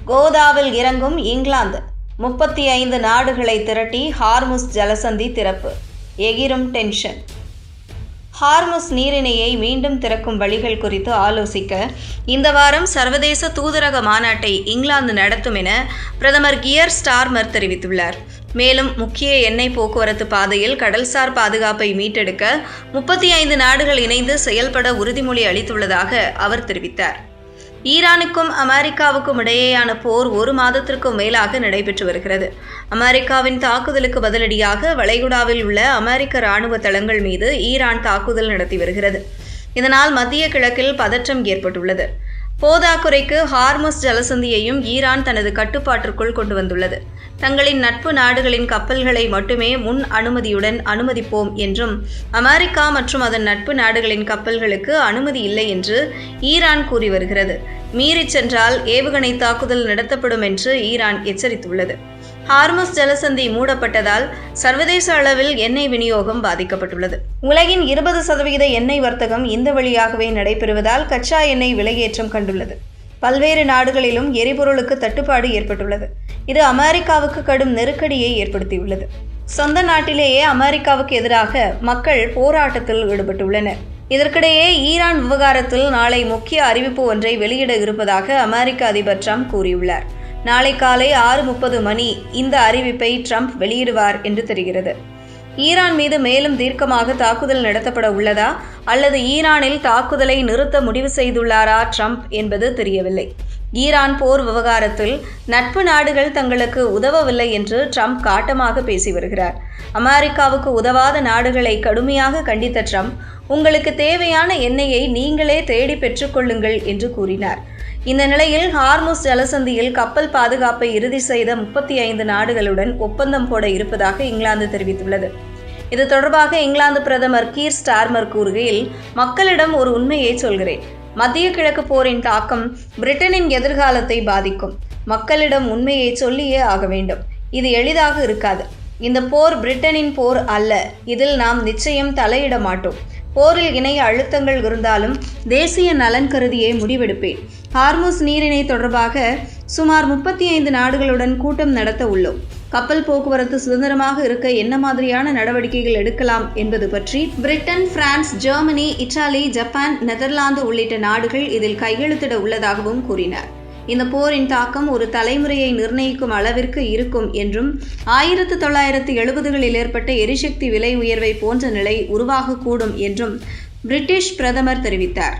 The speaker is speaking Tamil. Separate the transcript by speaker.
Speaker 1: கோதாவில் இறங்கும் இங்கிலாந்து. 35 நாடுகளை திரட்டி ஹார்முஸ் ஜலசந்தி திறப்பு. எகிரும் டென்ஷன். ஹார்முஸ் நீரிணையை மீண்டும் திறக்கும் வழிகள் குறித்து ஆலோசிக்க இந்த வாரம் சர்வதேச தூதரக மாநாட்டை இங்கிலாந்து நடத்தும் என பிரதமர் கியர் ஸ்டார்மர் தெரிவித்துள்ளார். மேலும் முக்கிய எண்ணெய் போக்குவரத்து பாதையில் கடல்சார் பாதுகாப்பை மீட்டெடுக்க 35 நாடுகள் இணைந்து செயல்பட உறுதிமொழி அளித்துள்ளதாக அவர் தெரிவித்தார். ஈரானுக்கும் அமெரிக்காவுக்கும் இடையேயான போர் 1 மாதத்திற்கும் மேலாக நடைபெற்று வருகிறது. அமெரிக்காவின் தாக்குதலுக்கு பதிலடியாக வளைகுடாவில் உள்ள அமெரிக்க இராணுவ தளங்கள் மீது ஈரான் தாக்குதல் நடத்தி வருகிறது. இதனால் மத்திய கிழக்கில் பதற்றம் ஏற்பட்டுள்ளது. போதாக்குறைக்கு ஹார்முஸ் ஜலசந்தியையும் ஈரான் தனது கட்டுப்பாட்டிற்குள் கொண்டு வந்துள்ளது. தங்களின் நட்பு நாடுகளின் கப்பல்களை மட்டுமே முன் அனுமதியுடன் அனுமதிப்போம் என்றும் அமெரிக்கா மற்றும் அதன் நட்பு நாடுகளின் கப்பல்களுக்கு அனுமதி இல்லை என்று ஈரான் கூறி வருகிறது. மீறிச் சென்றால் ஏவுகணை தாக்குதல் நடத்தப்படும் என்று ஈரான் எச்சரித்துள்ளது. ஹார்முஸ் ஜலசந்தி மூடப்பட்டதால் சர்வதேச அளவில் எண்ணெய் விநியோகம் பாதிக்கப்பட்டுள்ளது. உலகின் 20% எண்ணெய் வர்த்தகம் இந்த வழியாகவே நடைபெறுவதால் கச்சா எண்ணெய் விலையேற்றம் கண்டுள்ளது. பல்வேறு நாடுகளிலும் எரிபொருளுக்கு தட்டுப்பாடு ஏற்பட்டுள்ளது. இது அமெரிக்காவுக்கு கடும் நெருக்கடியை ஏற்படுத்தியுள்ளது. சொந்த நாட்டிலேயே அமெரிக்காவுக்கு எதிராக மக்கள் போராட்டத்தில் ஈடுபட்டுள்ளனர். இதற்கிடையே ஈரான் விவகாரத்தில் நாளை முக்கிய அறிவிப்பு ஒன்றை வெளியிட இருப்பதாக அமெரிக்க அதிபர் ட்ரம்ப் கூறியுள்ளார். நாளை காலை 6:30 மணி இந்த அறிவிப்பை ட்ரம்ப் வெளியிடுவார் என்று தெரிகிறது. ஈரான் மீது மேலும் தீர்க்கமாக தாக்குதல் நடத்தப்பட உள்ளதா அல்லது ஈரானில் தாக்குதலை நிறுத்த முடிவு செய்துள்ளாரா ட்ரம்ப் என்பது தெரியவில்லை. ஈரான் போர் விவகாரத்தில் நட்பு நாடுகள் தங்களுக்கு உதவவில்லை என்று ட்ரம்ப் காட்டமாக பேசி வருகிறார். அமெரிக்காவுக்கு உதவாத நாடுகளை கடுமையாக கண்டித்த ட்ரம்ப், உங்களுக்கு தேவையான எண்ணெயை நீங்களே தேடி பெற்றுக்கொள்ளுங்கள் என்று கூறினார். இந்த நிலையில் ஹார்முஸ் ஜலசந்தியில் கப்பல் பாதுகாப்பை இறுதி செய்த 35 நாடுகளுடன் ஒப்பந்தம் போட இருப்பதாக இங்கிலாந்து தெரிவித்துள்ளது. இது தொடர்பாக இங்கிலாந்து பிரதமர் கீர் ஸ்டார்மர் கூறுகையில், மக்களிடம் ஒரு உண்மையை சொல்கிறேன். மத்திய கிழக்கு போரின் தாக்கம் பிரிட்டனின் எதிர்காலத்தை பாதிக்கும். மக்களிடம் உண்மையை சொல்லியே ஆக வேண்டும். இது எளிதாக இருக்காது. இந்த போர் பிரிட்டனின் போர் அல்ல. இதில் நாம் நிச்சயம் தலையிட மாட்டோம். போரில் இணைய அழுத்தங்கள் இருந்தாலும் தேசிய நலன் கருதியே முடிவெடுப்பேன். ஹார்முஸ் நீரிணை தொடர்பாக சுமார் 35 நாடுகளுடன் கூட்டம் நடத்த உள்ளோம். கப்பல் போக்குவரத்து சுதந்திரமாக இருக்க என்ன மாதிரியான நடவடிக்கைகள் எடுக்கலாம் என்பது பற்றி Britain, France, Germany, Italy, Japan, Netherlands உள்ளிட்ட நாடுகள் இதில் கையெழுத்திட உள்ளதாகவும் கூறினார். இந்த போரின் தாக்கம் ஒரு தலைமுறையை நிர்ணயிக்கும் அளவிற்கு இருக்கும் என்றும் 1970களில் ஏற்பட்ட எரிசக்தி விலை உயர்வை போன்ற நிலை உருவாகக்கூடும் என்றும் பிரிட்டிஷ் பிரதமர் தெரிவித்தார்.